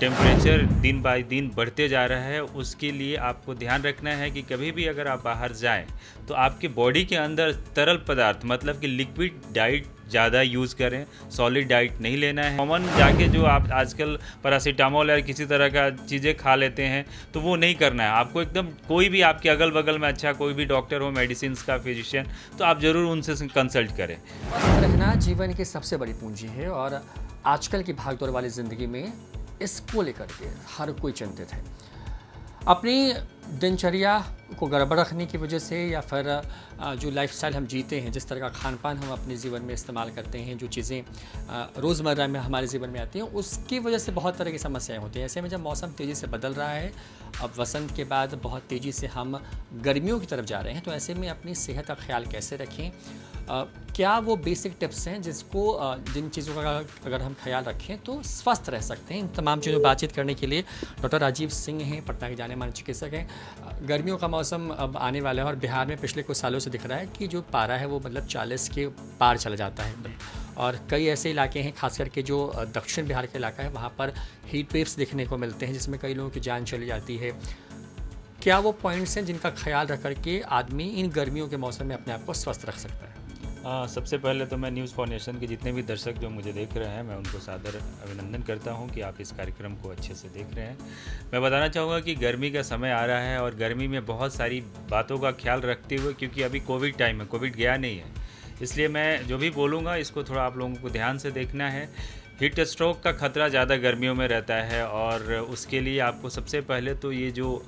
Temperature दिन bye दिन बढ़ते जा रहा है, उसके लिए आपको ध्यान रखना है कि कभी भी अगर आप बाहर जाएं तो आपके बॉडी के अंदर तरल पदार्थ मतलब कि लिक्विड डाइट ज़्यादा यूज़ करें, सॉलिड डाइट नहीं लेना है। कॉमन जाके जो आप आजकल पैरासीटामोल या किसी तरह का चीज़ें खा लेते हैं तो वो नहीं करना है आपको। एकदम कोई भी आपके अगल बगल में अच्छा कोई भी डॉक्टर हो, मेडिसिन का फिजिशियन, तो आप ज़रूर उनसे कंसल्ट करें। स्वस्थ रहना जीवन की सबसे बड़ी पूंजी है और आजकल की भागदौड़ वाली ज़िंदगी में इसको लेकर के हर कोई चिंतित है। अपनी दिनचर्या को गड़बड़ रखने की वजह से या फिर जो लाइफस्टाइल हम जीते हैं, जिस तरह का खान पान हम अपने जीवन में इस्तेमाल करते हैं, जो चीज़ें रोज़मर्रा में हमारे जीवन में आती हैं, उसकी वजह से बहुत तरह की समस्याएं होती हैं। ऐसे में जब मौसम तेज़ी से बदल रहा है, अब वसंत के बाद बहुत तेज़ी से हम गर्मियों की तरफ जा रहे हैं, तो ऐसे में अपनी सेहत का ख्याल कैसे रखें? क्या वो बेसिक टिप्स हैं जिन चीज़ों का अगर हम ख्याल रखें तो स्वस्थ रह सकते हैं? इन तमाम चीज़ों बातचीत करने के लिए डॉक्टर राजीव सिंह हैं, पटना के जाने माने चिकित्सक हैं। गर्मियों का मौसम अब आने वाला है और बिहार में पिछले कुछ सालों से दिख रहा है कि जो पारा है वो मतलब 40 के पार चला जाता है और कई ऐसे इलाके हैं, खास करके जो दक्षिण बिहार का इलाका है, वहाँ पर हीट वेव्स देखने को मिलते हैं जिसमें कई लोगों की जान चली जाती है। क्या वो पॉइंट्स हैं जिनका ख्याल रख करके आदमी इन गर्मियों के मौसम में अपने आप को स्वस्थ रख सकता है? सबसे पहले तो मैं न्यूज़ फाउंडेशन के जितने भी दर्शक जो मुझे देख रहे हैं, मैं उनको सादर अभिनंदन करता हूं कि आप इस कार्यक्रम को अच्छे से देख रहे हैं। मैं बताना चाहूँगा कि गर्मी का समय आ रहा है और गर्मी में बहुत सारी बातों का ख्याल रखते हुए, क्योंकि अभी कोविड टाइम है, कोविड गया नहीं है, इसलिए मैं जो भी बोलूँगा इसको थोड़ा आप लोगों को ध्यान से देखना है। हीट स्ट्रोक का खतरा ज़्यादा गर्मियों में रहता है और उसके लिए आपको सबसे पहले तो ये जो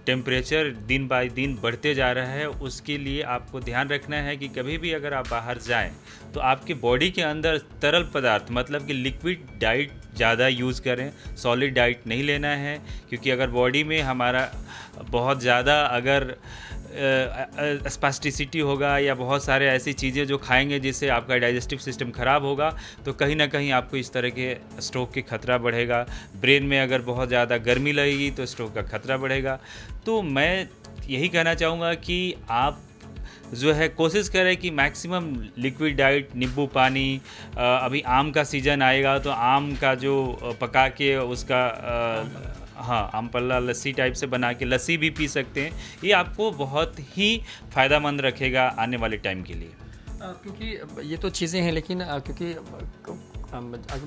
टेम्परेचर दिन बाय दिन बढ़ते जा रहा है, उसके लिए आपको ध्यान रखना है कि कभी भी अगर आप बाहर जाएं तो आपके बॉडी के अंदर तरल पदार्थ मतलब कि लिक्विड डाइट ज़्यादा यूज़ करें, सॉलिड डाइट नहीं लेना है। क्योंकि अगर बॉडी में हमारा बहुत ज़्यादा अगर स्पास्टिसिटी होगा या बहुत सारे ऐसी चीज़ें जो खाएंगे जिससे आपका डाइजेस्टिव सिस्टम ख़राब होगा, तो कहीं ना कहीं आपको इस तरह के स्ट्रोक के खतरा बढ़ेगा। ब्रेन में अगर बहुत ज़्यादा गर्मी लगेगी तो स्ट्रोक का खतरा बढ़ेगा। तो मैं यही कहना चाहूँगा कि आप जो है कोशिश करें कि मैक्सिमम लिक्विड डाइट, नींबू पानी, अभी आम का सीज़न आएगा तो आम का जो पका के उसका हाँ, आम पल्ला लस्सी टाइप से बना के लस्सी भी पी सकते हैं। ये आपको बहुत ही फ़ायदेमंद रखेगा आने वाले टाइम के लिए। क्योंकि ये तो चीज़ें हैं, लेकिन क्योंकि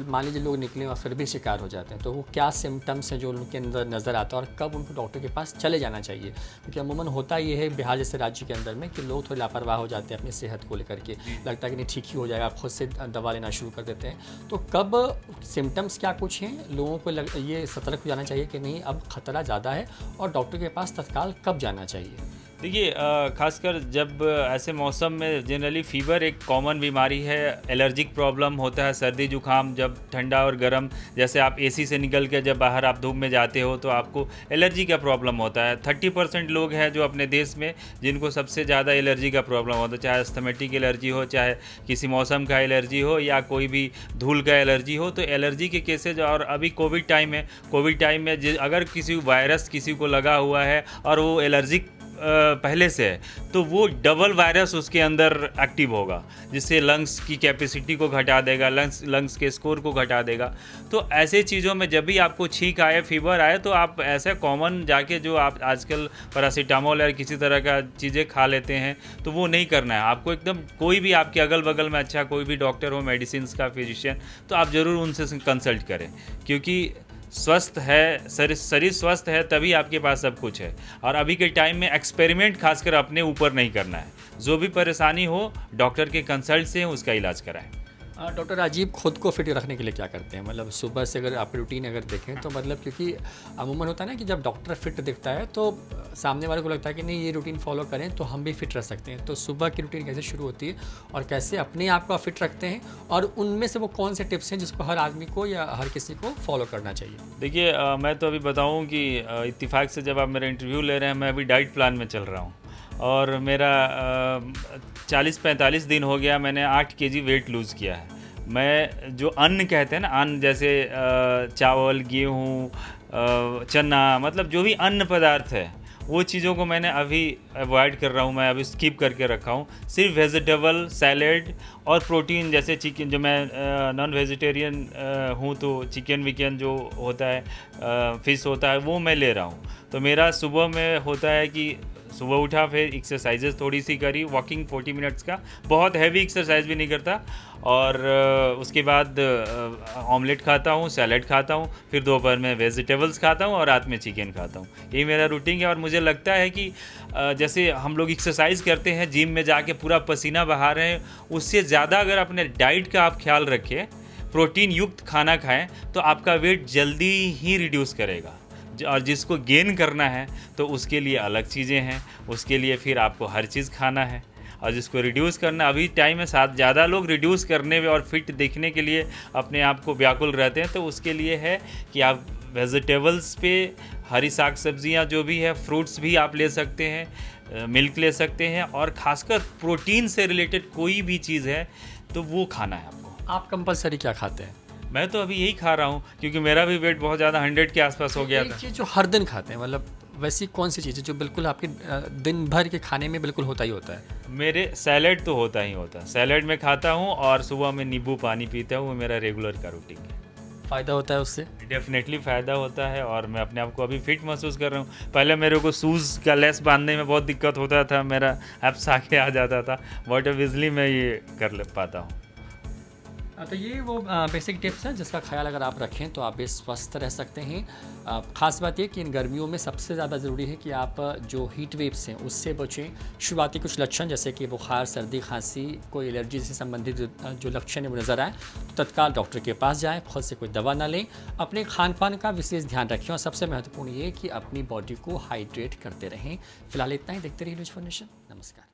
मान लीजिए लोग निकले और फिर भी शिकार हो जाते हैं, तो वो क्या सिम्टम्स हैं जो उनके अंदर नज़र आता है और कब उनको डॉक्टर के पास चले जाना चाहिए? क्योंकि अमूमन होता ये है बिहार जैसे राज्य के अंदर में कि लोग थोड़े लापरवाह हो जाते हैं अपनी सेहत को लेकर के, लगता है कि नहीं ठीक ही हो जाएगा, खुद से दवा लेना शुरू कर देते हैं। तो कब सिम्टम्स क्या कुछ हैं, लोगों को ये सतर्क हो जाना चाहिए कि नहीं अब खतरा ज़्यादा है और डॉक्टर के पास तत्काल कब जाना चाहिए? देखिए, खासकर जब ऐसे मौसम में जनरली फ़ीवर एक कॉमन बीमारी है, एलर्जिक प्रॉब्लम होता है, सर्दी जुकाम, जब ठंडा और गर्म, जैसे आप एसी से निकल के जब बाहर आप धूप में जाते हो तो आपको एलर्जी का प्रॉब्लम होता है। 30% लोग हैं जो अपने देश में जिनको सबसे ज़्यादा एलर्जी का प्रॉब्लम होता है, चाहे अस्थमेटिक एलर्जी हो, चाहे किसी मौसम का एलर्जी हो या कोई भी धूल का एलर्जी हो। तो एलर्जी के केसेज, और अभी कोविड टाइम है, कोविड टाइम में अगर किसी वायरस किसी को लगा हुआ है और वो एलर्जिक पहले से है तो वो डबल वायरस उसके अंदर एक्टिव होगा, जिससे लंग्स की कैपेसिटी को घटा देगा, लंग्स के स्कोर को घटा देगा। तो ऐसे चीज़ों में जब भी आपको छींक आए, फीवर आए, तो आप ऐसा कॉमन जाके जो आप आजकल पैरासीटामोल या किसी तरह का चीज़ें खा लेते हैं तो वो नहीं करना है आपको। एकदम कोई भी आपके अगल बगल में अच्छा कोई भी डॉक्टर हो, मेडिसिन का फिजिशियन, तो आप ज़रूर उनसे कंसल्ट करें। क्योंकि स्वस्थ है शरीर स्वस्थ है तभी आपके पास सब कुछ है। और अभी के टाइम में एक्सपेरिमेंट खासकर अपने ऊपर नहीं करना है। जो भी परेशानी हो डॉक्टर के कंसल्ट से उसका इलाज कराएं। डॉक्टर राजीव खुद को फिट रखने के लिए क्या करते हैं? मतलब सुबह से अगर आप रूटीन अगर देखें तो मतलब, क्योंकि अमूमन होता है ना कि जब डॉक्टर फिट दिखता है तो सामने वाले को लगता है कि नहीं ये रूटीन फॉलो करें तो हम भी फिट रह सकते हैं। तो सुबह की रूटीन कैसे शुरू होती है और कैसे अपने आप को फिट रखते हैं, और उनमें से वो कौन से टिप्स हैं जिसको हर आदमी को या हर किसी को फॉलो करना चाहिए? देखिए, मैं तो अभी बताऊँ कि इत्तेफाक से जब आप मेरा इंटरव्यू ले रहे हैं, मैं अभी डाइट प्लान में चल रहा हूँ और मेरा 40-45 दिन हो गया, मैंने 8 kg वेट लूज़ किया है। मैं जो अन्न कहते हैं ना, अन्न जैसे चावल, गेहूँ, चना, मतलब जो भी अन्न पदार्थ है वो चीज़ों को मैंने अभी अवॉइड कर रहा हूँ, मैं अभी स्किप करके रखा हूँ। सिर्फ वेजिटेबल, सैलेड और प्रोटीन, जैसे चिकन, जो मैं नॉन वेजिटेरियन हूँ तो चिकन विकन जो होता है, फ़िश होता है, वो मैं ले रहा हूँ। तो मेरा सुबह में होता है कि सुबह उठा, फिर एक्सरसाइजेस थोड़ी सी करी, वॉकिंग 40 मिनट्स का, बहुत हैवी एक्सरसाइज भी नहीं करता, और उसके बाद ऑमलेट खाता हूँ, सैलेड खाता हूँ, फिर दोपहर में वेजिटेबल्स खाता हूँ और रात में चिकन खाता हूँ। यही मेरा रूटीन है। और मुझे लगता है कि जैसे हम लोग एक्सरसाइज करते हैं, जिम में जाके पूरा पसीना बहा रहे हैं, उससे ज़्यादा अगर अपने डाइट का आप ख्याल रखें, प्रोटीन युक्त खाना खाएं, तो आपका वेट जल्दी ही रिड्यूस करेगा। और जिसको गेन करना है तो उसके लिए अलग चीज़ें हैं, उसके लिए फिर आपको हर चीज़ खाना है। और जिसको रिड्यूस करना, अभी टाइम में साथ ज़्यादा लोग रिड्यूस करने में और फिट दिखने के लिए अपने आप को व्याकुल रहते हैं, तो उसके लिए है कि आप वेजिटेबल्स पे, हरी साग सब्जियां जो भी है, फ्रूट्स भी आप ले सकते हैं, मिल्क ले सकते हैं, और ख़ासकर प्रोटीन से रिलेटेड कोई भी चीज़ है तो वो खाना है आपको। आप कंपलसरी क्या खाते हैं? मैं तो अभी यही खा रहा हूँ, क्योंकि मेरा भी वेट बहुत ज़्यादा 100 के आसपास हो गया था। चीज़ जो हर दिन खाते हैं, मतलब वैसी कौन सी चीज़ है जो बिल्कुल आपके दिन भर के खाने में बिल्कुल होता ही होता है? मेरे सैलेड तो होता ही होता है, सैलेड में खाता हूँ, और सुबह में नींबू पानी पीता हूँ, वो मेरा रेगुलर का रूटीन है। फ़ायदा होता है उससे? डेफिनेटली फ़ायदा होता है, और मैं अपने आप को अभी फिट महसूस कर रहा हूँ। पहले मेरे को शूज़ का लेस बांधने में बहुत दिक्कत होता था, मेरा एप्स आके आ जाता था, बट अब इजली मैं ये कर पाता हूँ। तो ये वो बेसिक टिप्स हैं जिसका ख्याल अगर आप रखें तो आप भी स्वस्थ रह सकते हैं। ख़ास बात ये कि इन गर्मियों में सबसे ज़्यादा ज़रूरी है कि आप जो हीट वेव्स हैं उससे बचें। शुरुआती कुछ लक्षण जैसे कि बुखार, सर्दी, खांसी, कोई एलर्जी से संबंधित जो लक्षण है वो नज़र आए तो तत्काल डॉक्टर के पास जाएँ, खुद से कोई दवा ना लें, अपने खान पान का विशेष ध्यान रखें, और सबसे महत्वपूर्ण ये कि अपनी बॉडी को हाइड्रेट करते रहें। फिलहाल इतना ही। देखते रहिए न्यूज़4नेशन। नमस्कार।